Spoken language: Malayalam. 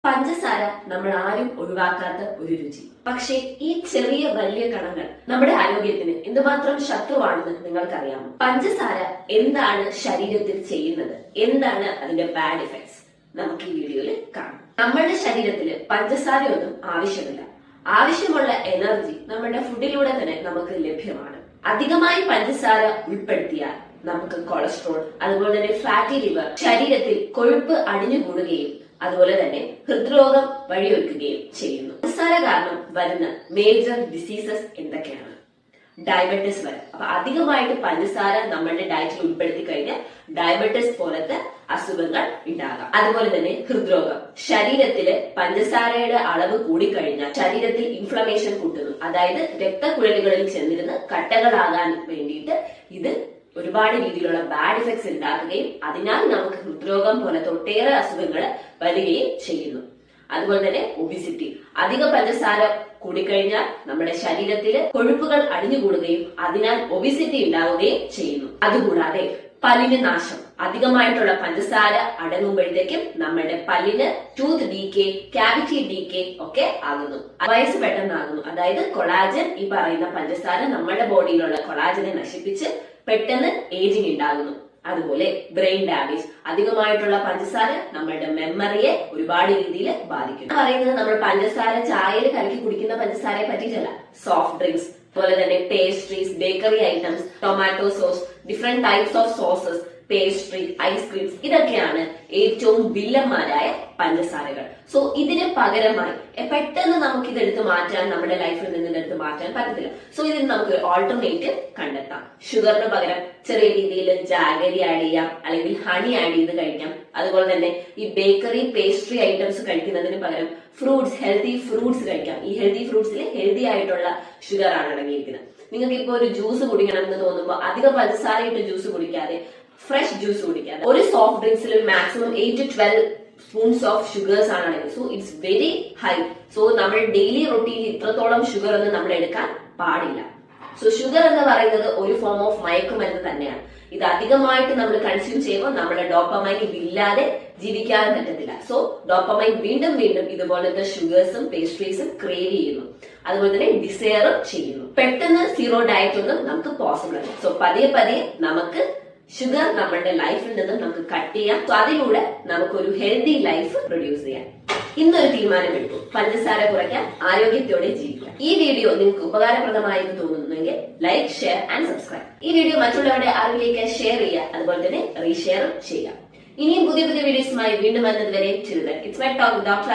പഞ്ചസാര നമ്മൾ ആരും ഒഴിവാക്കാത്ത ഒരു രുചി. പക്ഷേ ഈ ചെറിയ വലിയ കണങ്ങൾ നമ്മുടെ ആരോഗ്യത്തിന് എന്തുമാത്രം ശത്രുവാണെന്ന് നിങ്ങൾക്കറിയാമോ? പഞ്ചസാര എന്താണ് ശരീരത്തിൽ ചെയ്യുന്നത്, എന്താണ് അതിന്റെ ബാഡ് ഇഫക്ട്സ്, നമുക്ക് ഈ വീഡിയോയിൽ കാണാം. നമ്മുടെ ശരീരത്തിൽ പഞ്ചസാരയൊന്നും ആവശ്യമില്ല. ആവശ്യമുള്ള എനർജി നമ്മുടെ ഫുഡിലൂടെ തന്നെ നമുക്ക് ലഭ്യമാണ്. അധികമായി പഞ്ചസാര ഉൾപ്പെടുത്തിയാൽ നമുക്ക് കൊളസ്ട്രോൾ, അതുപോലെ തന്നെ ഫാറ്റി ലിവർ, ശരീരത്തിൽ കൊഴുപ്പ് അടിഞ്ഞുകൂടുകയും അതുപോലെ തന്നെ ഹൃദ്രോഗം വഴിയൊരുക്കുകയും ചെയ്യുന്നു. പഞ്ചസാര കാരണം വരുന്ന മേജർ ഡിസീസസ് എന്തൊക്കെയാണ്? ഡയബറ്റിസ് വരെ. അപ്പൊ അധികമായിട്ട് പഞ്ചസാര നമ്മളുടെ ഡയറ്റിൽ ഉൾപ്പെടുത്തി കഴിഞ്ഞാൽ ഡയബറ്റിസ് പോലത്തെ അസുഖങ്ങൾ ഉണ്ടാകാം. അതുപോലെ തന്നെ ഹൃദ്രോഗം. ശരീരത്തില് പഞ്ചസാരയുടെ അളവ് കൂടിക്കഴിഞ്ഞാൽ ശരീരത്തിൽ ഇൻഫ്ലമേഷൻ കൂട്ടുന്നു. അതായത് രക്തക്കുഴലുകളിൽ ചെന്നിരുന്ന് കട്ടകളാകാൻ വേണ്ടിയിട്ട് ഇത് ഒരുപാട് രീതിയിലുള്ള ബാഡ് ഇഫക്ട്സ് ഉണ്ടാക്കുകയും അതിനാൽ നമുക്ക് ഹൃദ്രോഗം പോലത്തെ ഒട്ടേറെ അസുഖങ്ങൾ വരികയും ചെയ്യുന്നു. അതുപോലെ തന്നെ ഒബിസിറ്റി. അധിക പഞ്ചസാര കൂടിക്കഴിഞ്ഞാൽ നമ്മുടെ ശരീരത്തിലെ കൊഴുപ്പുകൾ അടിഞ്ഞുകൂടുകയും അതിനാൽ ഒബിസിറ്റി ഉണ്ടാവുകയും ചെയ്യുന്നു. അതുകൂടാതെ പല്ലിന് നാശം. അധികമായിട്ടുള്ള പഞ്ചസാര അടങ്ങുമ്പോഴത്തേക്കും നമ്മുടെ പല്ലിന് ടൂത്ത് ഡീകേ, ക്യാവിറ്റി ഡീകേ ഒക്കെ ആകുന്നു. വയസ്സ് പെട്ടെന്നാകുന്നു. അതായത് കൊളാജൻ, ഈ പറയുന്ന പഞ്ചസാര നമ്മുടെ ബോഡിയിലുള്ള കൊളാജനെ നശിപ്പിച്ച് പെട്ടെന്ന് ഏജിങ് ഉണ്ടാകുന്നു. അതുപോലെ ബ്രെയിൻ ഡാമേജ്. അധികമായിട്ടുള്ള പഞ്ചസാര നമ്മളുടെ മെമ്മറിയെ ഒരുപാട് രീതിയിൽ ബാധിക്കും. പറയുന്നത് നമ്മൾ പഞ്ചസാര ചായയിൽ കലക്കി കുടിക്കുന്ന പഞ്ചസാരയെ പറ്റിയിട്ടല്ല. സോഫ്റ്റ് ഡ്രിങ്ക്സ്, അതുപോലെ തന്നെ pastries, bakery items, tomato sauce, different types of sauces, pastry, ice creams, ഇതൊക്കെയാണ് ഏറ്റവും വില്ലന്മാരായ പഞ്ചസാരകൾ. സോ ഇതിന് പകരമായി പെട്ടെന്ന് നമുക്ക് ഇതെടുത്ത് മാറ്റാൻ, നമ്മുടെ ലൈഫിൽ നിന്ന് ഇതെടുത്ത് മാറ്റാൻ പറ്റത്തില്ല. സോ ഇതിന് നമുക്ക് ഓൾട്ടർനേറ്റീവ് കണ്ടെത്താം. ഷുഗറിന് പകരം ചെറിയ രീതിയിൽ ജാഗരി ആഡ് ചെയ്യാം, അല്ലെങ്കിൽ ഹണി ആഡ് ചെയ്ത് കഴിക്കാം. അതുപോലെ തന്നെ ഈ ബേക്കറി, പേസ്ട്രി ഐറ്റംസ് കഴിക്കുന്നതിന് പകരം ഫ്രൂട്ട്സ്, ഹെൽത്തി ഫ്രൂട്ട്സ് കഴിക്കാം. ഈ ഹെൽത്തി ഫ്രൂട്ട്സിൽ ഹെൽത്തി ആയിട്ടുള്ള ഷുഗർ ആണ് അടങ്ങിയിരിക്കുന്നത്. നിങ്ങൾക്ക് ഇപ്പോൾ ഒരു ജ്യൂസ് കുടിക്കണം എന്ന് തോന്നുമ്പോൾ അധികം പഞ്ചസാര ഇട്ട് ജ്യൂസ് കുടിക്കാതെ ഫ്രഷ് ജ്യൂസ് കുടിക്കാതെ ഒരു സോഫ്റ്റ് ഡ്രിങ്ക്സിൽ maximum 8 to 12 spoons of sugars ആണ് അടങ്ങിയത്. So it's very high. So നമ്മൾ ഡെയിലി റൊട്ടീനിൽ ഇത്രത്തോളം ഷുഗർ ഒന്നും നമ്മൾ എടുക്കാൻ പാടില്ല. സോ ഷുഗർ എന്ന് പറയുന്നത് ഒരു ഫോം ഓഫ് മയക്കുമരുന്ന് തന്നെയാണ്. ഇത് അധികമായിട്ട് നമ്മൾ കൺസ്യൂം ചെയ്യുമ്പോൾ നമ്മുടെ ഡോപ്പമൈൻ ഇതില്ലാതെ ജീവിക്കാതെ പറ്റത്തില്ല. സോ ഡോപ്പമൈൻ വീണ്ടും വീണ്ടും ഇതുപോലത്തെ ഷുഗേഴ്സും പേസ്ട്രീസും ക്രേവ് ചെയ്യുന്നു. അതുപോലെ തന്നെ ഡിസയറും ചെയ്യുന്നു. പെട്ടെന്ന് സീറോ ഡയറ്റ് ഒന്നും നമുക്ക് പോസിബിൾ അല്ല. സോ പതിയെ പതിയെ നമുക്ക് ഷുഗർ നമ്മുടെ ലൈഫിൽ നിന്ന് നമുക്ക് കട്ട് ചെയ്യാം. സോ അതിലൂടെ നമുക്കൊരു ഹെൽത്തി ലൈഫ് പ്രൊഡ്യൂസ് ചെയ്യാം. ഇന്നൊരു തീരുമാനമെടുക്കും, പഞ്ചസാര കുറയ്ക്കാൻ, ആരോഗ്യത്തോടെ ജീവിക്കാം. ഈ വീഡിയോ നിങ്ങൾക്ക് ഉപകാരപ്രദമായെന്ന് തോന്നുന്നുവെങ്കിൽ ലൈക്ക്, ഷെയർ ആൻഡ് സബ്സ്ക്രൈബ്. ഈ വീഡിയോ മറ്റുള്ളവരുടെ അറിവിലേക്ക് ഷെയർ ചെയ്യുക, അതുപോലെ തന്നെ റീഷെയറും ചെയ്യുക. ഇനിയും പുതിയ പുതിയ വീഡിയോസുമായി വീണ്ടും വരുന്നത് വരെ ഇറ്റ്സ് മൈ ടോക്ക് ഡോക്ടർ